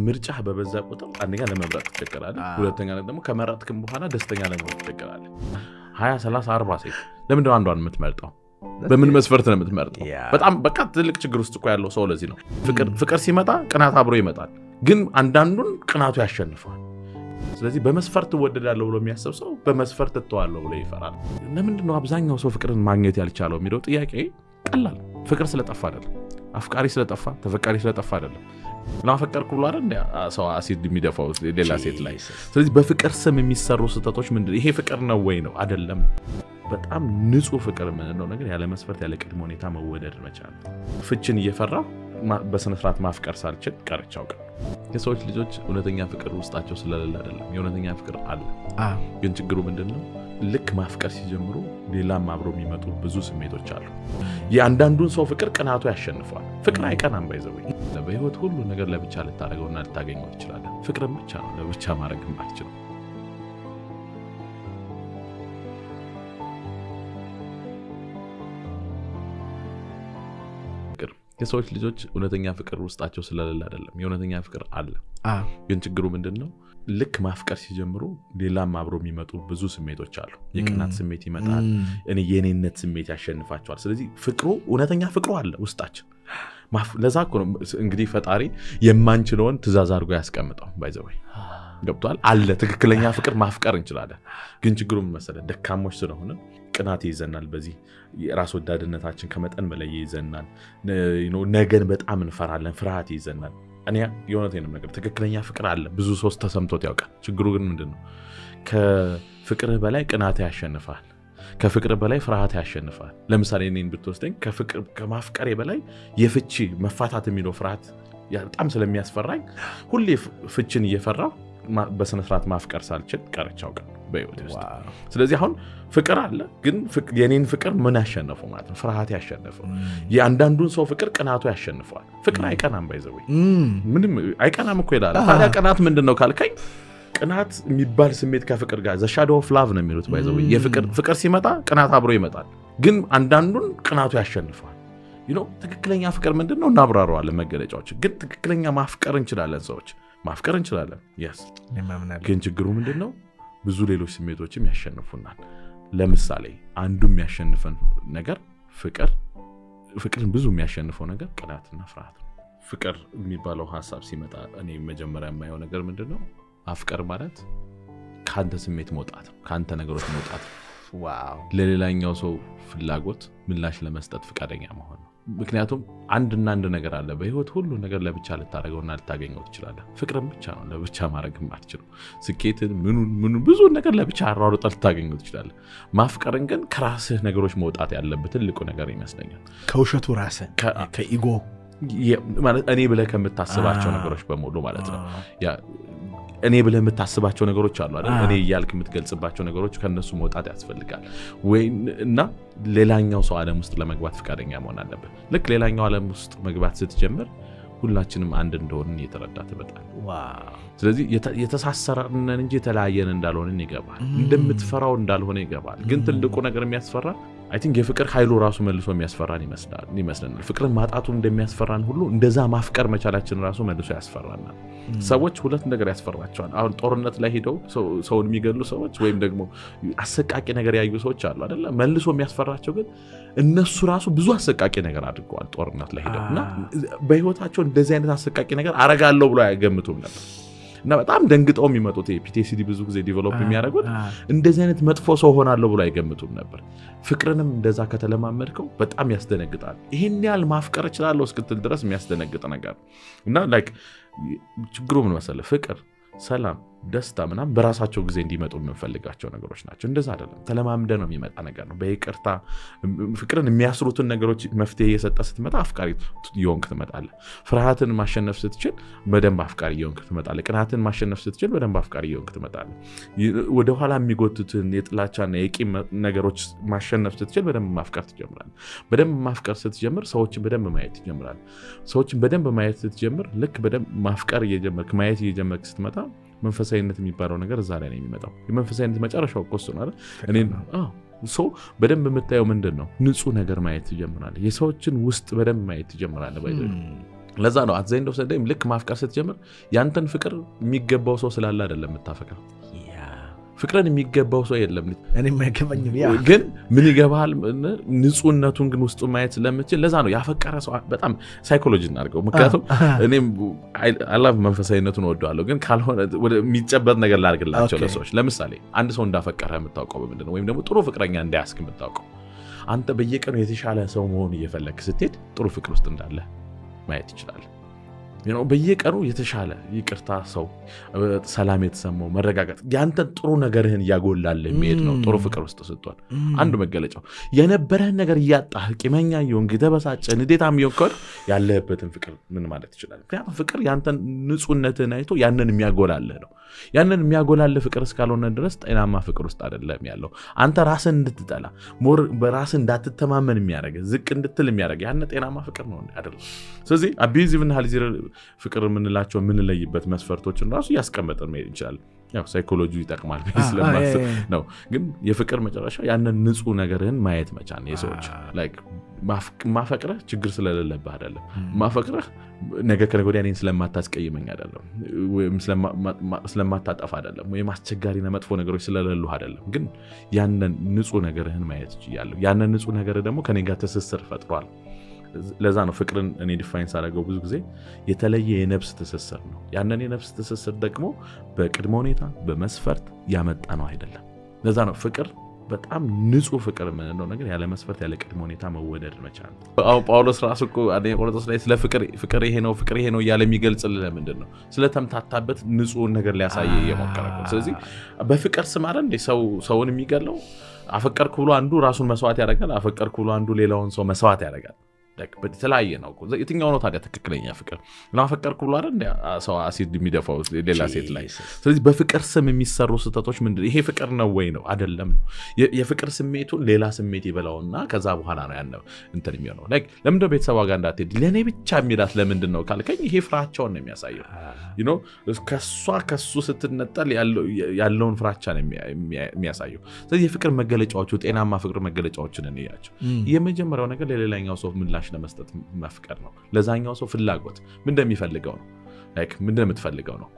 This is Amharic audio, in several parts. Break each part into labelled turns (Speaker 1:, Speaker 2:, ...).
Speaker 1: ምርጫህ በበዛ ቁጥር አንደኛ ለመምረጥ ትቸገራለህ፣ ሁለተኛ ደግሞ ከመረጥክም በኋላ ደስተኛ ለመሆን ትቸገራለህ። 20 30 40 ሴት ለምንድነው አንዷን የምትመርጠው? በምን መስፈርት ነው የምትመርጠው? በጣም በቃ ትልቅ ችግር ውስጥ እኮ ያለው ሰው ለዚህ ነው። ፍቅር ሲመጣ ቅናት አብሮ ይመጣል፣ ግን አንዳንዱን ቅናቱ ያሸንፋል። ስለዚህ በመስፈርት ወደዳለው ብሎ የሚያስብ ሰው በመስፈርት ተዋለው ብሎ ይፈራል። ለምንድነው አብዛኛው ሰው ፍቅርን ማግኘት ያልቻለው የሚለው ጥያቄ ቀላል። ፍቅር ስለጠፋ አይደለም፣ አፍቃሪ ስለጠፋ ተፈቃሪ ስለጠፋ አይደለም። ናፈቀርኩ ብሎ አይደል ሰው አሲድ የሚደፋው ሌላ ሴት ላይ። ስለዚህ በፍቅር ስም የሚሰሩ ስህተቶች ምንድነው? ይሄ ፍቅር ነው ወይ ነው? አይደለም። በጣም ንጹህ ፍቅር የምንለው ነገር ያለ መስፈርት ያለ ቅድመ ሁኔታ መወደድ መቻል። ፍችን እየፈራሁ በስነ ስርዓት ማፍቀር ሳልችል ቀርቻው ቀር። የሰዎች ልጆች እውነተኛ ፍቅር ውስጣቸው ስለሌለ አይደለም፣ የእውነተኛ ፍቅር አለ። ግን ችግሩ ምንድነው? ልክ ማፍቀር ሲጀምሩ ሌላም አብሮ የሚመጡ ብዙ ስሜቶች አሉ። የአንዳንዱን ሰው ፍቅር ቅናቱ ያሸንፈዋል። ፍቅር አይቀናም። ባይዘውኝ በህይወት ሁሉ ነገር ለብቻ ልታደርገውና ልታገኘው ትችላለህ። ፍቅርን ብቻ ነው ለብቻ ማድረግ የማትችለው። የሰዎች ልጆች እውነተኛ ፍቅር ውስጣቸው ስለሌለ አይደለም፣ የእውነተኛ ፍቅር አለ። ግን ችግሩ ምንድነው? ልክ ማፍቀር ሲጀምሩ ሌላም አብሮ የሚመጡ ብዙ ስሜቶች አሉ። የቅናት ስሜት ይመጣል፣ የኔነት ስሜት ያሸንፋቸዋል። ስለዚህ ፍቅሩ እውነተኛ ፍቅሩ አለ ውስጣችን። ለዛ እኮ ነው እንግዲህ ፈጣሪ የማንችለውን ትእዛዝ አድርጎ ያስቀምጠው። ባይዘወይ ገብቷል አለ። ትክክለኛ ፍቅር ማፍቀር እንችላለን። ግን ችግሩ ምን መሰለህ? ደካሞች ስለሆነ ቅናት ይዘናል። በዚህ የራስ ወዳድነታችን ከመጠን በላይ ይዘናል። ነገን በጣም እንፈራለን፣ ፍርሃት ይዘናል። እኔ የሆነቴንም ነገር ትክክለኛ ፍቅር አለ፣ ብዙ ሰው ተሰምቶት ያውቃል። ችግሩ ግን ምንድነው? ከፍቅርህ በላይ ቅናት ያሸንፋል፣ ከፍቅር በላይ ፍርሃት ያሸንፋል። ለምሳሌ እኔን ብትወስደኝ ከማፍቀሬ በላይ የፍቺ መፋታት የሚለው ፍርሃት በጣም ስለሚያስፈራኝ ሁሌ ፍችን እየፈራሁ በስነ ስርዓት ማፍቀር ሳልችል ቀርቻው ቀር በህይወቴ ውስጥ። ስለዚህ አሁን ፍቅር አለ፣ ግን የኔን ፍቅር ምን ያሸነፈው ማለት ነው? ፍርሃት ያሸነፈው። የአንዳንዱን ሰው ፍቅር ቅናቱ ያሸንፈዋል። ፍቅር አይቀናም። ባይዘውኝ ምንም አይቀናም እኮ ይላል። ታዲያ ቅናት ምንድነው ካልከኝ፣ ቅናት የሚባል ስሜት ከፍቅር ጋር ዘ ሻዶው ኦፍ ላቭ ነው የሚሉት። ባይዘውኝ ፍቅር ሲመጣ ቅናት አብሮ ይመጣል፣ ግን አንዳንዱን ቅናቱ ያሸንፈዋል። ትክክለኛ ፍቅር ምንድነው? እናብራራዋለን መገለጫዎች። ግን ትክክለኛ ማፍቀር እንችላለን፣ ሰዎች ማፍቀር እንችላለን። ግን ችግሩ ምንድነው? ብዙ ሌሎች ስሜቶችም ያሸንፉናል። ለምሳሌ አንዱ የሚያሸንፈን ነገር ፍቅርን ብዙ የሚያሸንፈው ነገር ቅናትና ፍርሃት ነው። ፍቅር የሚባለው ሐሳብ ሲመጣ እኔ መጀመሪያ የማየው ነገር ምንድነው? አፍቀር ማለት ካንተ ስሜት መውጣት ነው፣ ካንተ ነገሮች መውጣት ነው። ለሌላኛው ሰው ፍላጎት ምላሽ ለመስጠት ፍቃደኛ መሆን ነው። ምክንያቱም አንድና አንድ ነገር አለ በህይወት ሁሉ ነገር ለብቻ ልታደርገውና ልታገኘው ትችላለህ። ፍቅርን ብቻ ነው ለብቻ ማድረግ የማትችለው። ስኬትን ምኑን ብዙ ነገር ለብቻ አሯሩጠህ ልታገኘው ትችላለህ። ማፍቀርን ግን ከራስህ ነገሮች መውጣት ያለበት ትልቁ ነገር ይመስለኛል።
Speaker 2: ከውሸቱ ራስህ ከኢጎ
Speaker 1: ማለት እኔ ብለህ ከምታስባቸው ነገሮች በሙሉ ማለት ነው። እኔ ብለህ የምታስባቸው ነገሮች አሉ አይደል? እኔ እያልክ የምትገልጽባቸው ነገሮች ከነሱ መውጣት ያስፈልጋል ወይ እና ሌላኛው ሰው ዓለም ውስጥ ለመግባት ፍቃደኛ መሆን አለበት። ልክ ሌላኛው ዓለም ውስጥ መግባት ስትጀምር ሁላችንም አንድ እንደሆንን እየተረዳ ትመጣለህ። ስለዚህ የተሳሰረን እንጂ የተለያየን እንዳልሆንን ይገባል። እንደምትፈራው እንዳልሆነ ይገባል። ግን ትልቁ ነገር የሚያስፈራ አይ ቲንክ የፍቅር ኃይሉ ራሱ መልሶ የሚያስፈራን ይመስለናል። ፍቅርን ማጣቱ እንደሚያስፈራን ሁሉ እንደዛ ማፍቀር መቻላችን ራሱ መልሶ ያስፈራናል። ሰዎች ሁለት ነገር ያስፈራቸዋል። አሁን ጦርነት ላይ ሄደው ሰውን የሚገሉ ሰዎች ወይም ደግሞ አሰቃቂ ነገር ያዩ ሰዎች አሉ አይደለ? መልሶ የሚያስፈራቸው ግን እነሱ ራሱ ብዙ አሰቃቂ ነገር አድርገዋል ጦርነት ላይ ሄደው እና በህይወታቸው እንደዚህ አይነት አሰቃቂ ነገር አረጋለሁ ብሎ አይገምቱም ነበር። እና በጣም ደንግጠው የሚመጡት PTSD ብዙ ጊዜ ዲቨሎፕ የሚያደርጉት እንደዚህ አይነት መጥፎ ሰው ሆናለሁ ብሎ አይገምቱም ነበር። ፍቅርንም እንደዛ ከተለማመድከው በጣም ያስደነግጣል። ይሄን ያህል ማፍቀር እችላለሁ እስክትል ድረስ የሚያስደነግጥ ነገር እና ላይክ ችግሩ ምን መሰለህ? ፍቅር፣ ሰላም፣ ደስታ ምናምን በራሳቸው ጊዜ እንዲመጡ የምንፈልጋቸው ነገሮች ናቸው። እንደዛ አይደለም። ተለማምደ ነው የሚመጣ ነገር ነው። በይቅርታ ፍቅርን የሚያስሩትን ነገሮች መፍትሄ እየሰጠ ስትመጣ አፍቃሪ እየሆንክ ትመጣለህ። ፍርሃትን ማሸነፍ ስትችል በደንብ አፍቃሪ እየሆንክ ትመጣለህ። ቅናትን ማሸነፍ ስትችል በደንብ አፍቃሪ እየሆንክ ትመጣለህ። ወደኋላ የሚጎትትን የጥላቻና የቂም ነገሮች ማሸነፍ ስትችል በደንብ ማፍቀር ትጀምራለህ። በደንብ ማፍቀር ስትጀምር ሰዎችን በደንብ ማየት ትጀምራለህ። ሰዎችን በደንብ ማየት ስትጀምር ልክ በደንብ ማፍቀር እየጀመርክ ማየት እየጀመርክ ስትመጣ መንፈሳዊነት የሚባለው ነገር እዛ ላይ ነው የሚመጣው። የመንፈሳዊነት መጨረሻው እኮ እሱ ነው አይደል? ሰው በደንብ የምታየው ምንድን ነው? ንጹህ ነገር ማየት ትጀምራለህ። የሰዎችን ውስጥ በደንብ ማየት ትጀምራለህ። ለዛ ነው at the end of the day ልክ ማፍቀር ስትጀምር ያንተን ፍቅር የሚገባው ሰው ስላለ አይደለም የምታፈቅረው ፍቅርን የሚገባው ሰው የለም
Speaker 2: እኔ የማይገባኝም
Speaker 1: ግን ምን ይገባል ንጹህነቱን ግን ውስጡ ማየት ስለምትችል ለዛ ነው ያፈቀረ ሰው በጣም ሳይኮሎጂ እናድርገው ምክንያቱም እኔም አላህ መንፈሳዊነቱን ወደዋለሁ ግን ካልሆነ ወደ የሚጨበጥ ነገር ላድርግላቸው ለሰዎች ለምሳሌ አንድ ሰው እንዳፈቀረ የምታውቀው በምንድነው ወይም ደግሞ ጥሩ ፍቅረኛ እንዲያስክ የምታውቀው አንተ በየቀኑ የተሻለ ሰው መሆን እየፈለክ ስትሄድ ጥሩ ፍቅር ውስጥ እንዳለ ማየት ይችላል በየቀኑ የተሻለ ይቅርታ ሰው ሰላም የተሰማው መረጋጋት ያንተ ጥሩ ነገርህን ያጎላልህ የሚሄድ ነው ጥሩ ፍቅር ውስጥ ስትሆን አንዱ መገለጫው የነበረህን ነገር እያጣህ ቂመኛ ይሆንክ ተበሳጨ ንዴታም ይሆንክ ያለህበትን ፍቅር ምን ማለት ይችላል ምክንያቱም ፍቅር ያንተን ንጹህነትህን አይቶ ያንን የሚያጎላልህ ነው ያንን የሚያጎላልህ ፍቅር እስካልሆነ ድረስ ጤናማ ፍቅር ውስጥ አይደለም ያለው አንተ ራስን እንድትጠላ ሞር በራስ እንዳትተማመን የሚያደርግ ዝቅ እንድትል የሚያደርግ ያን ጤናማ ፍቅር ነው አይደለም ስለዚህ አቢዩዚቭ እና ሄልዚ ፍቅር የምንላቸው የምንለይበት መስፈርቶችን ራሱ ያስቀመጠን መሄድ እንችላለን ያው ሳይኮሎጂ ይጠቅማል ስለማስብ ነው ግን የፍቅር መጨረሻ ያንን ንጹህ ነገርህን ማየት መቻል የሰዎች ላይክ ማፈቅረህ ችግር ስለሌለብህ አይደለም ማፈቅረህ ነገ ከነገ ወዲያ እኔን ስለማታስቀይመኝ አይደለም ወይም ስለማታጠፋ አይደለም ወይም አስቸጋሪና መጥፎ ነገሮች ስለሌሉህ አይደለም ግን ያንን ንጹህ ነገርህን ማየት ይችላል ያንን ንጹህ ነገር ደግሞ ከኔ ጋር ትስስር ፈጥሯል ለዛ ነው ፍቅርን እኔ ዲፋይን ሳደርገው ብዙ ጊዜ የተለየ የነፍስ ትስስር ነው ያንን የነፍስ ትስስር ደግሞ በቅድመ ሁኔታ በመስፈርት ያመጣ ነው አይደለም ለዛ ነው ፍቅር በጣም ንጹህ ፍቅር ምንለው ነገር ያለ መስፈርት ያለ ቅድመ ሁኔታ መወደድ መቻል አሁን ጳውሎስ ራሱ እኮ አንደኛ ቆሮንቶስ ላይ ስለ ፍቅር ይሄ ነው ያለ የሚገልጽልህ ለምንድን ነው ስለተምታታበት ንጹህ ነገር ሊያሳይ እየሞከረ ነው ስለዚህ በፍቅር ስም አይደል እንደ ሰውን የሚገለው አፈቀርኩ ብሎ አንዱ ራሱን መስዋዕት ያደርጋል አፈቀርኩ ብሎ አንዱ ሌላውን ሰው መስዋዕት ያደርጋል በተለያየ ነው የትኛው ነው ታዲያ ትክክለኛ ፍቅር እና አፈቀርኩ ብሎ አይደል ሰው አሲድ የሚደፋው ሌላ ሴት ላይ ስለዚህ በፍቅር ስም የሚሰሩ ስህተቶች ምንድነው ይሄ ፍቅር ነው ወይ ነው አይደለም ነው የፍቅር ስሜቱን ሌላ ስሜት ይበላውና ከዛ በኋላ ነው ያለው እንትን የሚሆነው ላይክ ለምን ነው ቤተሰቧ ጋር እንዳትሄድ ለኔ ብቻ የሚላት ለምንድን ነው ካልከኝ ይሄ ፍራቻውን ነው የሚያሳየው ከሱ ስትነጠል ያለውን ፍራቻ ነው የሚያሳየው ስለዚህ የፍቅር መገለጫዎቹ ጤናማ ፍቅር መገለጫዎችን እንያቸው የመጀመሪያው ነገር ለሌላኛው ሰው ምላሽ ለመስጠት መፍቀር ነው ለዛኛው ሰው ፍላጎት ምን እንደሚፈልገው ነው ላይክ ምን እንደምትፈልገው ነው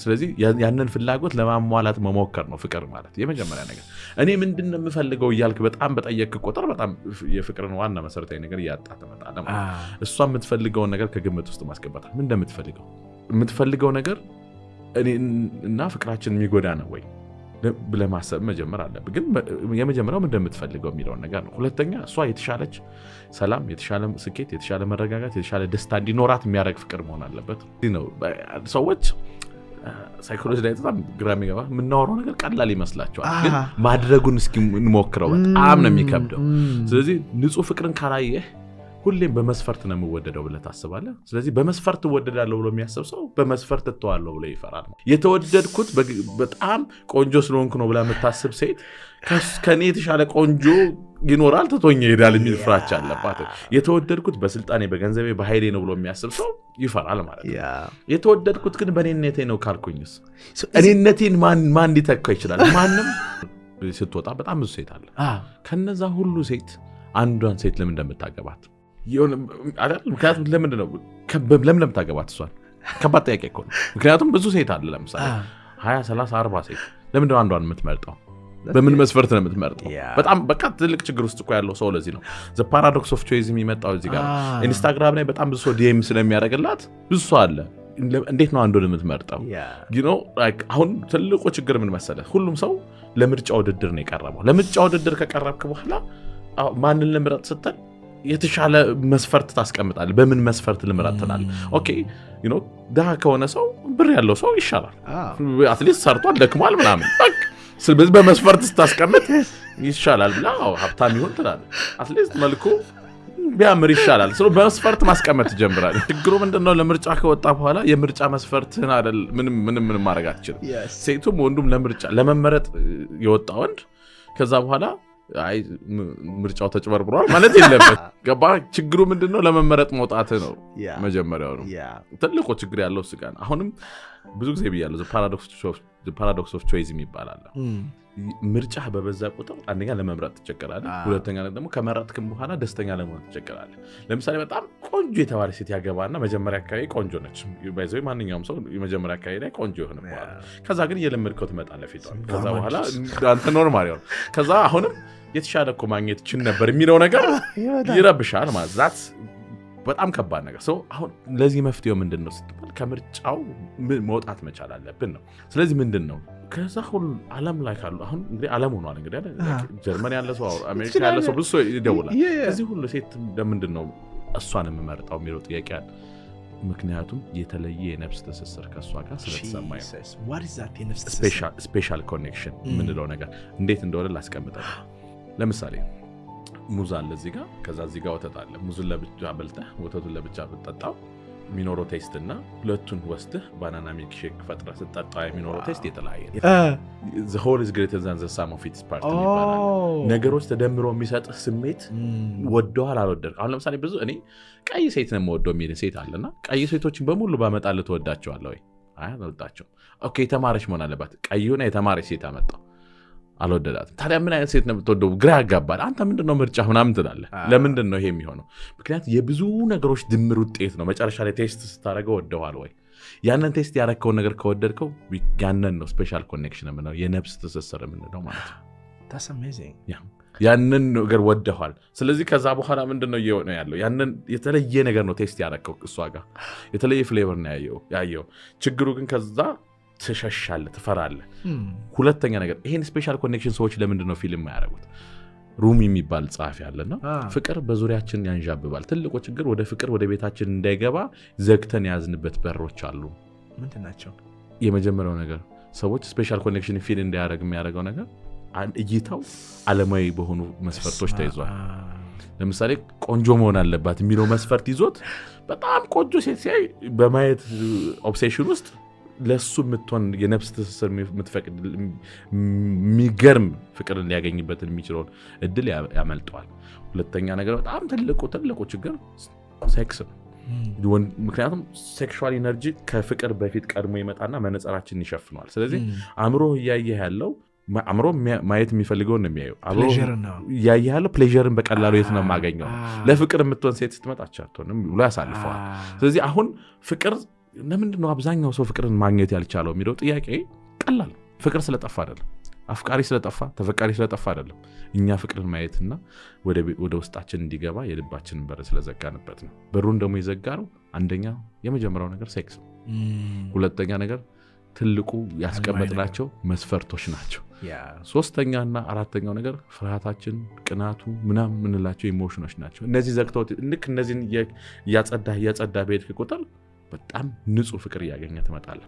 Speaker 1: ስለዚህ ያንን ፍላጎት ለማሟላት መሞከር ነው ፍቅር ማለት የመጀመሪያ ነገር እኔ ምንድነው የምፈልገው ይያልክ በጣም በጠየቅ ቁጥር በጣም የፍቅርን ዋና መሰረታዊ ነገር ያጣ ተመጣጣ ማለት እሷ የምትፈልገው ነገር ከግምት ውስጥ ማስገባት ምን እንደምትፈልገው ነገር እኔ እና ፍቅራችን የሚጎዳ ነው ወይ ብለህ ማሰብ መጀመር አለብህ ግን የመጀመሪያው ምን እንደምትፈልገው የሚለው ነገር ነው ሁለተኛ እሷ የተሻለች ሰላም የተሻለ ስኬት የተሻለ መረጋጋት የተሻለ ደስታ እንዲኖራት የሚያደርግ ፍቅር መሆን አለበት ነው ሰዎች ሳይኮሎጂ ላይ በጣም ግራ የሚገባ የምናወራው ነገር ቀላል ይመስላቸዋል ግን ማድረጉን እስኪ እንሞክረው በጣም ነው የሚከብደው ስለዚህ ንጹህ ፍቅርን ካላየህ ሁሌም በመስፈርት ነው የምወደደው ብለህ ታስባለህ ስለዚህ በመስፈርት እወደዳለሁ ብሎ የሚያስብ ሰው በመስፈርት እተዋለሁ ብሎ ይፈራል የተወደድኩት በጣም ቆንጆ ስለሆንኩ ነው ብላ የምታስብ ሴት ከኔ የተሻለ ቆንጆ ይኖራል ትቶኝ ይሄዳል የሚል ፍራቻ አለባት የተወደድኩት በስልጣኔ በገንዘቤ በኃይሌ ነው ብሎ የሚያስብ ሰው ይፈራል ማለት ነው የተወደድኩት ግን በእኔነቴ ነው ካልኩኝስ እኔነቴን ማን ሊተካ ይችላል ማንም ስትወጣ በጣም ብዙ ሴት አለ ከነዛ ሁሉ ሴት አንዷን ሴት ለምን እንደምታገባት ምክንያቱም ለምን ለምታገባት እሷን ከባድ ጥያቄ እኮ ነው ምክንያቱም ብዙ ሴት አለ ለምሳሌ 20 30 40 ሴት ለምን ነው አንዷን የምትመርጠው በምን መስፈርት ነው የምትመርጠው በጣም በቃ ትልቅ ችግር ውስጥ እኮ ያለው ሰው ለዚህ ነው the paradox of choice የሚመጣው እዚህ ጋር ኢንስታግራም ላይ በጣም ብዙ ሰው ዲኤም ስለሚያደርግላት ብዙ ሰው አለ እንዴት ነው አንዱን የምትመርጠው አሁን ትልቁ ችግር ምን መሰለህ ሁሉም ሰው ለምርጫ ውድድር ነው የቀረበው ለምርጫ ውድድር ከቀረብክ በኋላ ማንን ልምረጥ ስትል የተሻለ መስፈርት ታስቀምጣለህ በምን መስፈርት ልምረጥ ትላለህ ኦኬ ደሃ ከሆነ ሰው ብር ያለው ሰው ይሻላል አትሊስት ሰርቷል ደክሟል ምናምን ስለዚህ በመስፈርት ስታስቀምጥ ይሻላል ብላ ሀብታም ይሆን ትላለህ አትሊስት መልኩ ቢያምር ይሻላል በመስፈርት ማስቀመጥ ትጀምራለህ ችግሩ ምንድነው ለምርጫ ከወጣ በኋላ የምርጫ መስፈርትን አይደል ምንም ማድረግ አትችልም ሴቱም ወንዱም ለምርጫ ለመመረጥ የወጣ ወንድ ከዛ በኋላ አይ ምርጫው ተጭበርብሯል ማለት የለበት ገባ ችግሩ ምንድነው ለመመረጥ መውጣት ነው መጀመሪያው ነው ትልቁ ችግር ያለው ስጋን አሁንም ብዙ ጊዜ ብያለሁ the paradox ፓራዶክስ ኦፍ ቾይስ የሚባላል ምርጫ በበዛ ቁጥር አንደኛ ለመምረጥ ትቸገራለህ ሁለተኛ ደግሞ ከመረጥክም በኋላ ደስተኛ ለመሆን ትቸገራለህ ለምሳሌ በጣም ቆንጆ የተባለ ሴት ያገባና መጀመሪያ አካባቢ ቆንጆ ነች ባይዘው ማንኛውም ሰው የመጀመሪያ አካባቢ ላይ ቆንጆ ይሆን በኋላ ከዛ ግን እየለመድከው ትመጣለህ ፊቷን ከዛ በኋላ አንተ ኖርማል ይሆን ከዛ አሁንም የተሻለ እኮ ማግኘት ችን ነበር የሚለው ነገር ይረብሻል ማለት ዛት በጣም ከባድ ነገር ሰው አሁን ለዚህ መፍትሄው ምንድነው ስትባል ከምርጫው መውጣት መቻል አለብን ነው ስለዚህ ምንድነው ከዛ ሁሉ ዓለም ላይ ካሉ አሁን እንግዲህ ዓለም ሆኗል እንግዲህ ጀርመን ያለ ሰው አሜሪካ ያለ ሰው ብዙ ይደውላል እዚህ ሁሉ ሴት ለምንድነው እሷን የምመርጣው የሚለው ጥያቄ አለ ምክንያቱም የተለየ የነፍስ ትስስር ከሷ ጋር ስለተሰማኝ ስፔሻል ኮኔክሽን ምንለው ነገር እንዴት እንደሆነ ላስቀምጣለሁ ለምሳሌ ሙዝ አለ እዚህ ጋር ከዛ እዚህ ጋር ወተት አለ ሙዝን ለብቻ በልተህ ወተቱን ለብቻ ብትጠጣው የሚኖረው ቴስት እና ሁለቱን ወስደህ ባናና ሚልክ ሼክ ፈጥረህ ስትጠጣው የሚኖረው ቴስት የተለያየ ነው the whole is greater than the sum of its parts ይባላል ነገሮች ተደምረው የሚሰጥህ ስሜት ወደዋል አልወደድክ አሁን ለምሳሌ ብዙ እኔ ቀይ ሴት ነው የምወደው የሚል ሴት አለና ቀይ ሴቶችን በሙሉ ባመጣልህ ትወዳቸዋለህ ወይ አይ አልወዳቸውም ኦኬ የተማረች መሆን አለባት ቀይውና የተማረች ሴት አመጣው አልወደዳትም ታዲያ ምን አይነት ሴት ነው የምትወደው ግራ ያጋባል አንተ ምንድነው ምርጫ ምናምን ትላለህ ለምንድነው ይሄ የሚሆነው ምክንያቱም የብዙ ነገሮች ድምር ውጤት ነው መጨረሻ ላይ ቴስት ስታደርገው ወደዋል ወይ ያንን ቴስት ያረከው ነገር ከወደድከው ያንን ነው ስፔሻል ኮኔክሽን የምንለው የነፍስ ትስስር የምንለው ማለት ነው
Speaker 2: that's amazing
Speaker 1: ያንን ነገር ወደዋል ስለዚህ ከዛ በኋላ ምንድነው እየሆነ ያለው ያንን የተለየ ነገር ነው ቴስት ያረከው እሷ ጋር የተለየ ፍሌቨር ነው ያየው ችግሩ ግን ከዛ ትሸሻለህ ትፈራለህ ሁለተኛ ነገር ይሄን ስፔሻል ኮኔክሽን ሰዎች ለምንድን ነው ፊልም ያያረጉት ሩሚ የሚባል ጻፊ አለና ፍቅር በዙሪያችን ያንዣብባል ትልቁ ችግር ወደ ፍቅር ወደ ቤታችን እንዳይገባ ዘግተን ያዝንበት በሮች አሉ
Speaker 2: ምንድን ናቸው
Speaker 1: የመጀመሪያው ነገር ሰዎች ስፔሻል ኮኔክሽን ፊል እንዲያረግ የሚያረጋው ነገር እይታው ዓለማዊ በሆኑ መስፈርቶች ተይዟል ለምሳሌ ቆንጆ መሆን አለባት የሚለው መስፈርት ይዞት በጣም ቆንጆ ሴት ሲያይ በማየት ኦብሴሽን ውስጥ ለሱ የምትሆን የነፍስ ትስስር የምትፈቅድ የሚገርም ፍቅርን ሊያገኝበት የሚችለውን እድል ያመልጠዋል ሁለተኛ ነገር በጣም ትልቁ ችግር ሴክስ ነው ምክንያቱም ሴክሹዋል ኢነርጂ ከፍቅር በፊት ቀድሞ ይመጣና መነጽራችንን ይሸፍነዋል ስለዚህ አእምሮ እያየ ያለው አእምሮ ማየት የሚፈልገው ነው የሚያየው አእምሮ እያየ ያለው ፕሌዠርን በቀላሉ የት ነው የማገኘው ለፍቅር የምትሆን ሴት ስትመጣቻቸውንም ብሎ ያሳልፈዋል ስለዚህ አሁን ፍቅር ለምንድነው አብዛኛው ሰው ፍቅርን ማግኘት ያልቻለው የሚለው ጥያቄ ቀላል ፍቅር ስለጠፋ አይደለም አፍቃሪ ስለጠፋ ተፈቃሪ ስለጠፋ አይደለም እኛ ፍቅርን ማየትና ወደ ውስጣችን እንዲገባ የልባችንን በር ስለዘጋንበት ነው በሩን ደግሞ የዘጋነው አንደኛ የመጀመሪያው ነገር ሴክስ ነው ሁለተኛ ነገር ትልቁ ያስቀመጥናቸው መስፈርቶች ናቸው ሶስተኛና አራተኛው ነገር ፍርሃታችን ቅናቱ ምናምን ምንላቸው ኢሞሽኖች ናቸው እነዚህ ዘግተው ልክ እነዚህን እያጸዳ በሄድክ ቁጥር በጣም ንጹህ ፍቅር እያገኘ ትመጣለህ